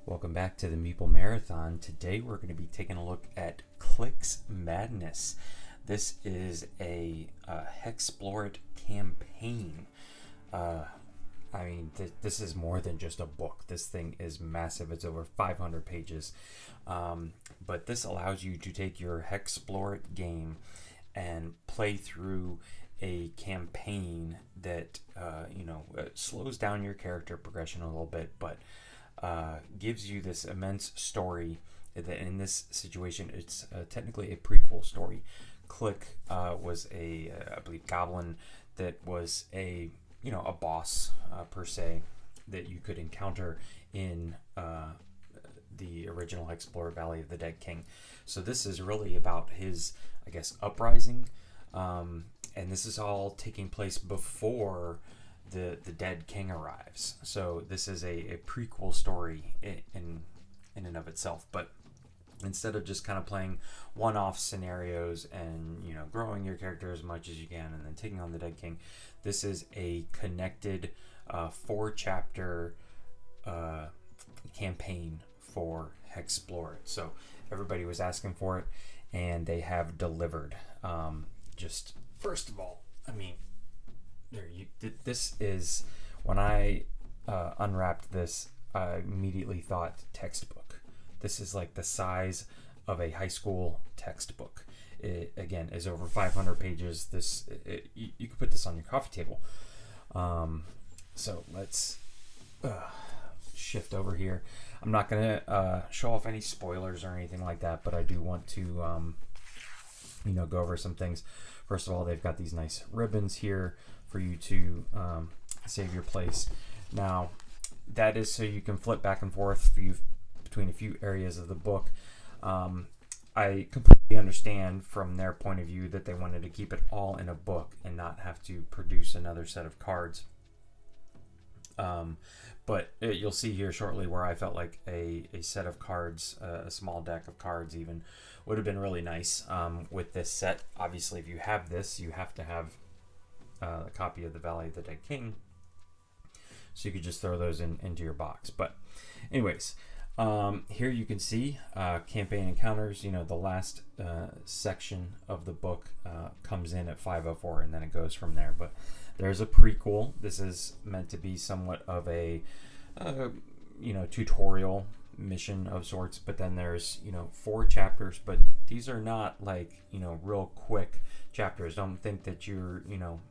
Welcome back to the Meeple Marathon. Today we're going to be taking a look at Klik's Madness. This is a Hexplore It campaign. This is more than just a book. This thing is massive. It's over 500 pages. But this allows you to take your Hexplore It game and play through a campaign that slows down your character progression a little bit, but gives you this immense story. That in this situation, it's technically a prequel story. Klik was I believe, goblin that was a boss per se that you could encounter in the original Hexplore Valley of the Dead King. So this is really about his, uprising, and this is all taking place before the Dead King arrives. So this is a prequel story in and of itself. But instead of just kind of playing one-off scenarios and growing your character as much as you can and then taking on the Dead King, this is a connected 4-chapter campaign for Hexplore It. So everybody was asking for it, and they have delivered. Just first of all, this is, when I unwrapped this, I immediately thought textbook. This is like the size of a high school textbook. It, again, is over 500 pages. You could put this on your coffee table. So let's shift over here. I'm not going to show off any spoilers or anything like that, but I do want to go over some things. First of all, they've got these nice ribbons here for you to save your place. Now, that is so you can flip back and forth between a few areas of the book. I completely understand from their point of view that they wanted to keep it all in a book and not have to produce another set of cards. But you'll see here shortly where I felt like a set of cards, a small deck of cards even, would have been really nice with this set. Obviously, if you have this, you have to have a copy of the Valley of the Dead King, so you could just throw those into your box. But anyways, here you can see campaign encounters. The last section of the book comes in at 504, and then it goes from there. But there's a prequel. This is meant to be somewhat of a tutorial mission of sorts, but then there's 4 chapters, but these are not like real quick chapters. Don't think that you're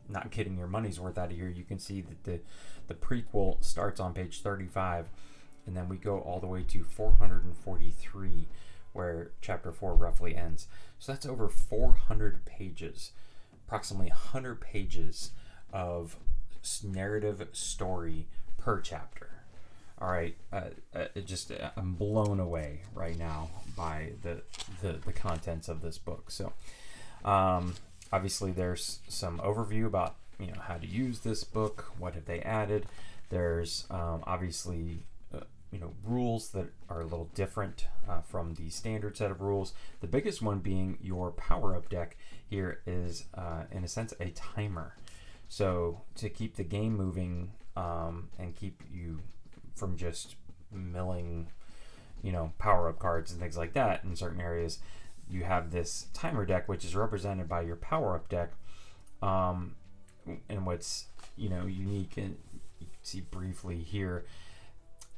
not getting your money's worth out of here. You can see that the prequel starts on page 35, and then we go all the way to 443 where chapter 4 roughly ends. So that's over 400 pages, approximately 100 pages of narrative story per chapter. All right, I'm blown away right now by the contents of this book. So obviously there's some overview about how to use this book, what have they added. There's obviously rules that are a little different from the standard set of rules. The biggest one being your power-up deck here is in a sense a timer. So to keep the game moving and keep you from just milling power-up cards and things like that in certain areas, you have this timer deck, which is represented by your power-up deck. And what's unique, and you can see briefly here,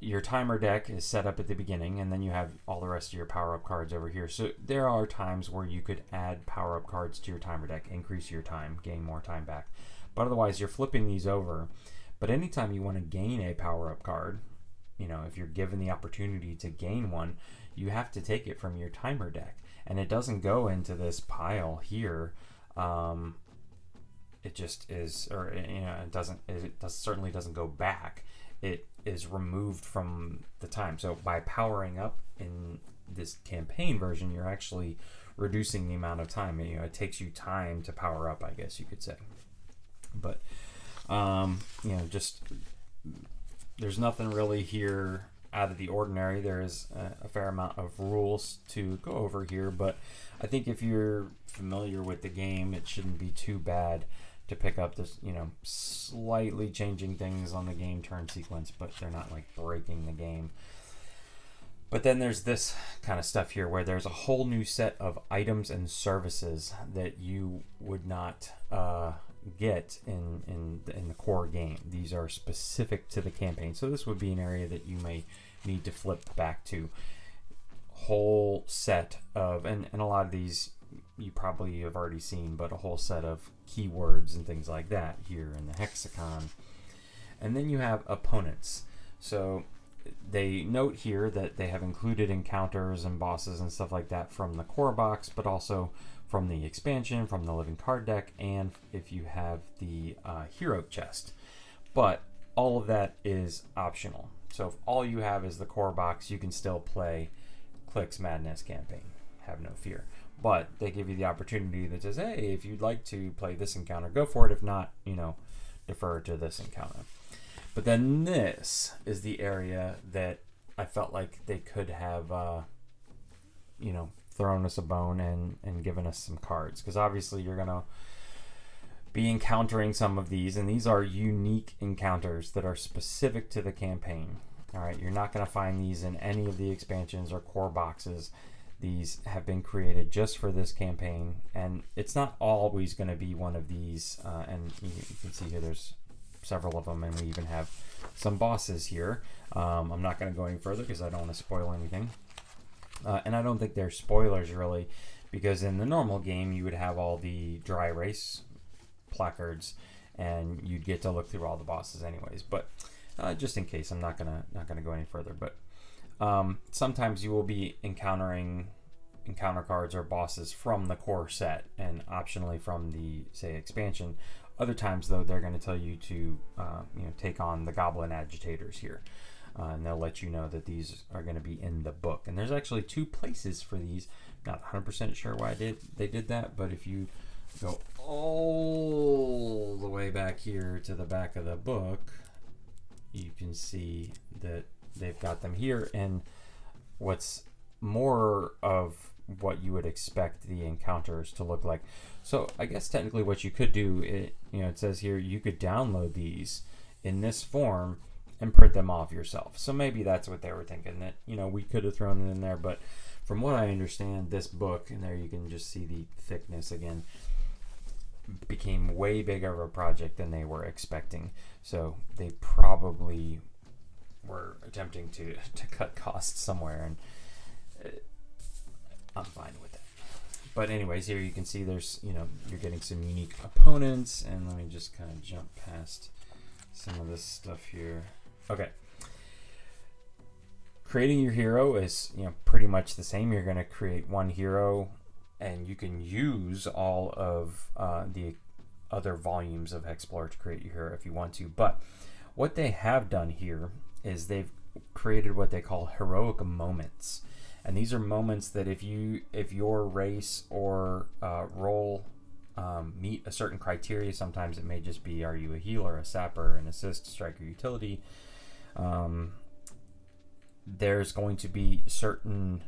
your timer deck is set up at the beginning, and then you have all the rest of your power-up cards over here. So there are times where you could add power-up cards to your timer deck, increase your time, gain more time back. But otherwise, you're flipping these over. But anytime you want to gain a power-up card, if you're given the opportunity to gain one, you have to take it from your timer deck. And it doesn't go into this pile here. It just is, or it certainly doesn't go back. It is removed from the time. So by powering up in this campaign version, you're actually reducing the amount of time. It takes you time to power up, I guess you could say. But there's nothing really here out of the ordinary. There is a fair amount of rules to go over here, but I think if you're familiar with the game, it shouldn't be too bad to pick up this, slightly changing things on the game turn sequence, but they're not like breaking the game. But then there's this kind of stuff here where there's a whole new set of items and services that you would not get in the core game. These are specific to the campaign. So this would be an area that you may need to flip back to. Whole set of, and a lot of these you probably have already seen, but a whole set of keywords and things like that here in the hexicon. And then you have opponents. So they note here that they have included encounters and bosses and stuff like that from the core box, but also from the expansion, from the living card deck, and if you have the hero chest. But all of that is optional. So if all you have is the core box, you can still play Klik's Madness campaign. Have no fear. But they give you the opportunity that says, hey, if you'd like to play this encounter, go for it. If not, defer to this encounter. But then this is the area that I felt like they could have, thrown us a bone and given us some cards. Because obviously you're going to be encountering some of these, and these are unique encounters that are specific to the campaign. All right, you're not going to find these in any of the expansions or core boxes. These have been created just for this campaign, and it's not always going to be one of these. And you can see here there's several of them, and we even have some bosses here. I'm not going to go any further because I don't want to spoil anything. And I don't think they're spoilers really, because in the normal game you would have all the dry erase placards, and you'd get to look through all the bosses anyways. But just in case, I'm not gonna go any further. But sometimes you will be encountering encounter cards or bosses from the core set, and optionally from the, say, expansion. Other times, though, they're going to tell you to take on the Goblin Agitators here. And they'll let you know that these are going to be in the book. And there's actually 2 places for these. Not 100% sure why they did that, but if you go all the way back here to the back of the book, you can see that they've got them here. And what's more of what you would expect the encounters to look like. So I guess technically what you could do, it says here you could download these in this form and print them off yourself. So maybe that's what they were thinking, that we could have thrown it in there. But from what I understand, this book, and there you can just see the thickness again, became way bigger of a project than they were expecting. So they probably were attempting to cut costs somewhere, and I'm fine with that. But anyways, here you can see there's, you're getting some unique opponents, and let me just kind of jump past some of this stuff here. Okay. Creating your hero is, pretty much the same. You're going to create one hero, and you can use all of the other volumes of Hexplore to create your hero if you want to. But what they have done here is they've created what they call heroic moments. And these are moments that if your race or role meet a certain criteria, sometimes it may just be, are you a healer, a sapper, an assist, striker, utility? There's going to be certain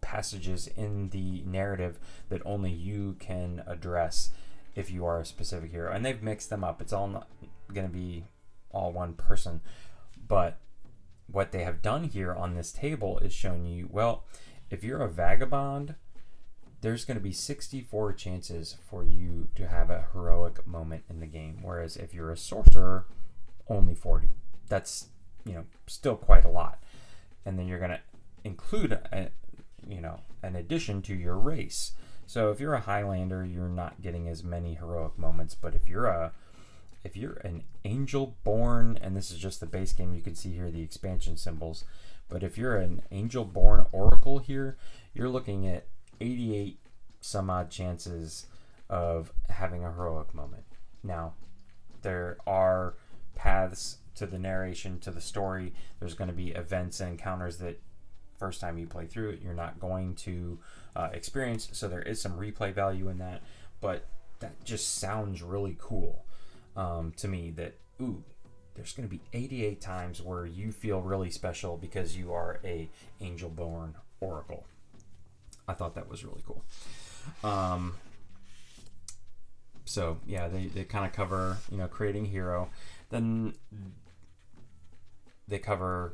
passages in the narrative that only you can address if you are a specific hero. And they've mixed them up. It's all not going to be all one person. But what they have done here on this table is showing you, well, if you're a vagabond, there's going to be 64 chances for you to have a heroic moment in the game. Whereas if you're a sorcerer, only 40. That's, still quite a lot. And then you're going to include, an addition to your race. So if you're a Highlander, you're not getting as many heroic moments. But if you're an angel born, and this is just the base game, you can see here the expansion symbols. But if you're an angel born oracle here, you're looking at 88 some odd chances of having a heroic moment. Now, there are paths to the narration, to the story. There's going to be events and encounters that first time you play through it, you're not going to experience. So there is some replay value in that, but that just sounds really cool to me, that, there's going to be 88 times where you feel really special because you are a angel-born oracle. I thought that was really cool. So yeah, they kind of cover, creating hero. Then they cover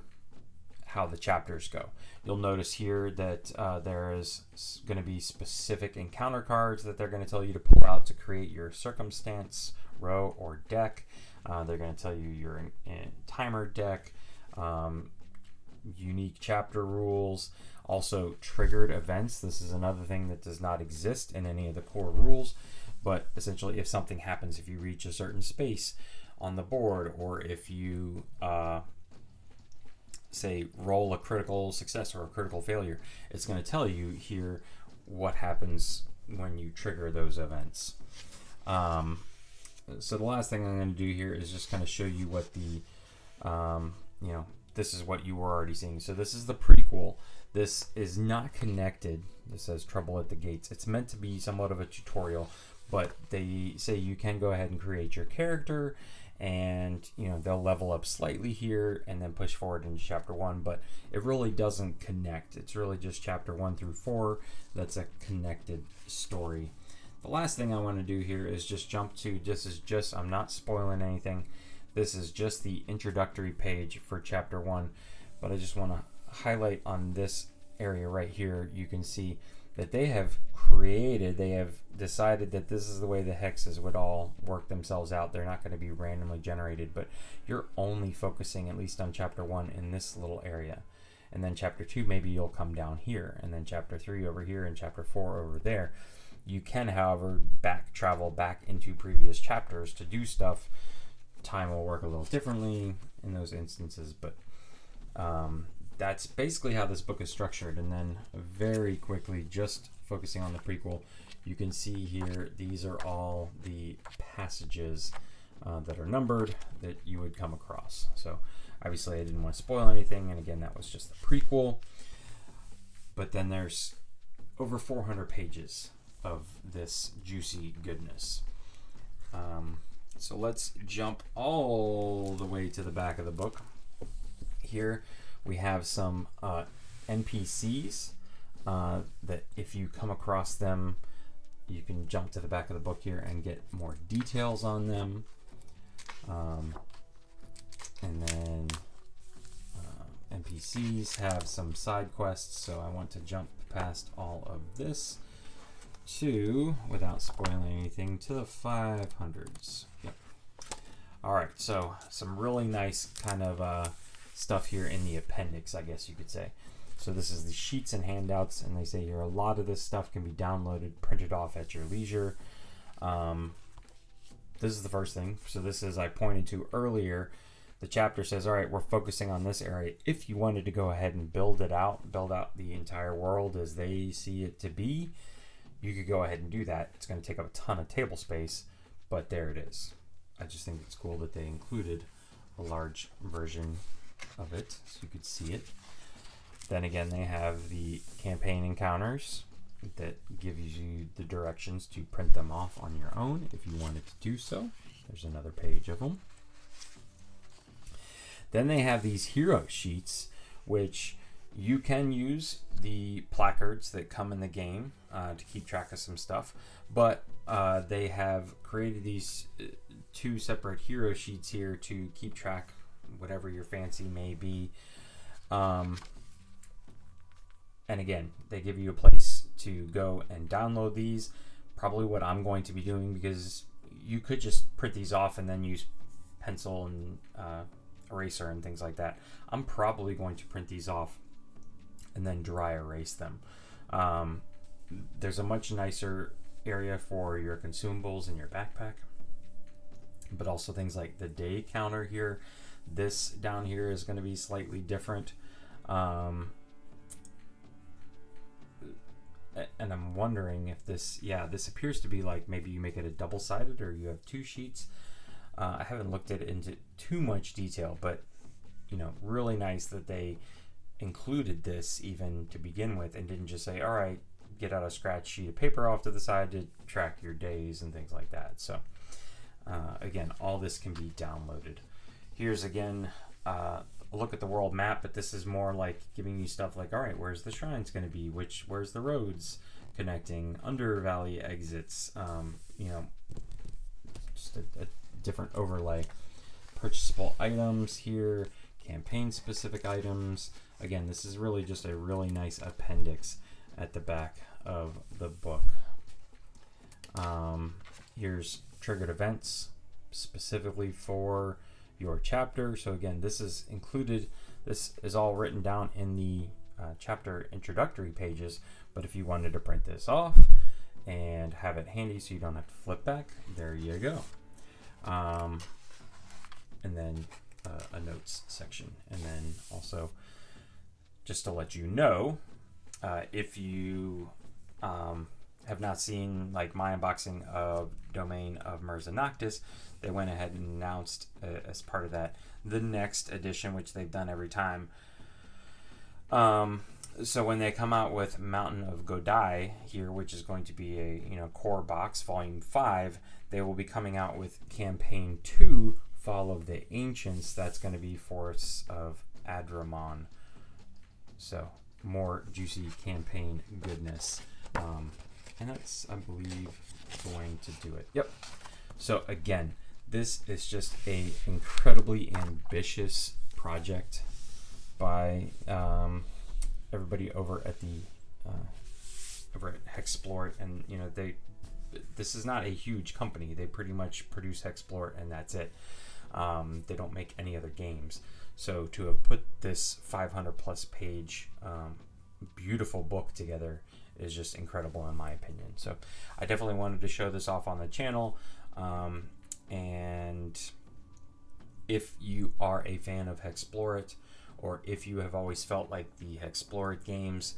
how the chapters go. You'll notice here that there is going to be specific encounter cards that they're going to tell you to pull out to create your circumstance row or deck. They're going to tell you your timer deck, unique chapter rules, also triggered events. This is another thing that does not exist in any of the core rules, but essentially if something happens, if you reach a certain space on the board, or if you say roll a critical success or a critical failure, it's going to tell you here what happens when you trigger those events. So the last thing I'm going to do here is just kind of show you what the this is what you were already seeing. So this is the prequel. This is not connected. This says Trouble at the Gates. It's meant to be somewhat of a tutorial, but they say you can go ahead and create your character, and they'll level up slightly here and then push forward into chapter 1, but it really doesn't connect. It's really just chapter 1 through 4 that's a connected story. The last thing I want to do here is just jump to, I'm not spoiling anything. This is just the introductory page for chapter 1, but I just want to highlight on this area right here. You can see that they have decided that this is the way the hexes would all work themselves out. They're not going to be randomly generated, but you're only focusing at least on chapter 1 in this little area. And then chapter 2, maybe you'll come down here, and then chapter 3 over here, and chapter 4 over there. You can, however, travel back into previous chapters to do stuff. Time will work a little differently in those instances, but that's basically how this book is structured. And then very quickly, just focusing on the prequel, you can see here these are all the passages that are numbered that you would come across. So obviously I didn't want to spoil anything, and again, that was just the prequel. But then there's over 400 pages of this juicy goodness. So let's jump all the way to the back of the book. Here we have some NPCs that if you come across them, you can jump to the back of the book here and get more details on them. And then NPCs have some side quests, so I want to jump past all of this to, without spoiling anything, to the 500s. Yep. All right, so some really nice kind of stuff here in the appendix, I guess you could say. So this is the sheets and handouts, and they say here a lot of this stuff can be downloaded, printed off at your leisure. This is the first thing. So this is, I pointed to earlier, the chapter says, all right, we're focusing on this area. If you wanted to go ahead and build out the entire world as they see it to be, you could go ahead and do that. It's going to take up a ton of table space, but there it is. I just think it's cool that they included a large version of it so you could see it. Then again, they have the campaign encounters that give you the directions to print them off on your own if you wanted to do so. There's another page of them. Then they have these hero sheets, which you can use the placards that come in the game to keep track of some stuff, but they have created these two separate hero sheets here to keep track whatever your fancy may be. And again, they give you a place to go and download these. Probably what I'm going to be doing, because you could just print these off and then use pencil and eraser and things like that. I'm probably going to print these off and then dry erase them. There's a much nicer area for your consumables in your backpack, but also things like the day counter here. This down here is going to be slightly different. And I'm wondering if this appears to be like maybe you make it a double-sided or you have two sheets. I haven't looked at it into too much detail, but really nice that they included this even to begin with and didn't just say, all right, get out a scratch sheet of paper off to the side to track your days and things like that. So again, all this can be downloaded. Here's again a look at the world map, but this is more like giving you stuff like, all right, where's the shrines going to be, where's the roads connecting, undervalley exits, just a different overlay. Purchasable items here, campaign specific items. Again, this is really just a really nice appendix at the back of the book. Here's triggered events specifically for your chapter. So again, this is included. This is all written down in the chapter introductory pages, but if you wanted to print this off and have it handy so you don't have to flip back, there you go. And then a notes section, and then also just to let you know, if you have not seen like my unboxing of Domain of Mirza Noctis, they went ahead and announced as part of that the next edition, which they've done every time. So when they come out with Mountain of Godai here, which is going to be a core box, Volume 5, they will be coming out with Campaign 2, Fall of the Ancients. That's going to be Forests of Adramon. So more juicy campaign goodness. And that's, I believe, going to do it. Yep. So again, this is just a incredibly ambitious project by everybody over at Hexplore It, and this is not a huge company. They pretty much produce Hexplore It and that's it. They don't make any other games. So to have put this 500+ page beautiful book together is just incredible in my opinion. So I definitely wanted to show this off on the channel. And if you are a fan of Hexplore It, or if you have always felt like the Hexplore It games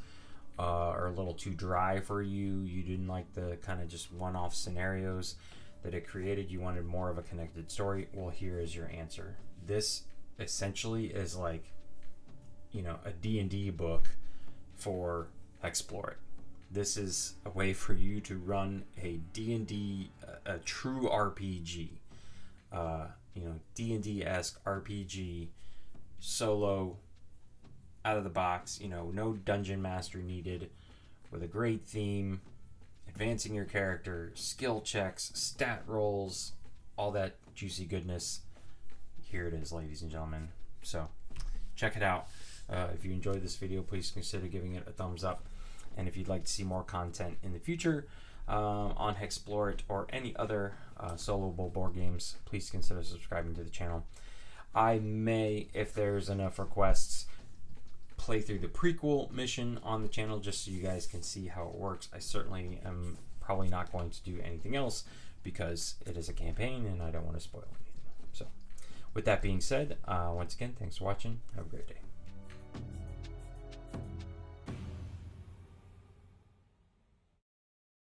are a little too dry for you, you didn't like the kind of just one-off scenarios that it created, you wanted more of a connected story, well, here is your answer. This essentially is like, a D&D book for Hexplore It. This is a way for you to run a D&D, a true RPG, D&D-esque RPG, solo, out of the box, no dungeon master needed, with a great theme, advancing your character, skill checks, stat rolls, all that juicy goodness. Here it is, ladies and gentlemen. So check it out. If you enjoyed this video, please consider giving it a thumbs up. And if you'd like to see more content in the future on Hexplore It or any other soloable board games, please consider subscribing to the channel. I may, if there's enough requests, play through the prequel mission on the channel just so you guys can see how it works. I certainly am probably not going to do anything else because it is a campaign and I don't want to spoil anything. So with that being said, once again, thanks for watching. Have a great day.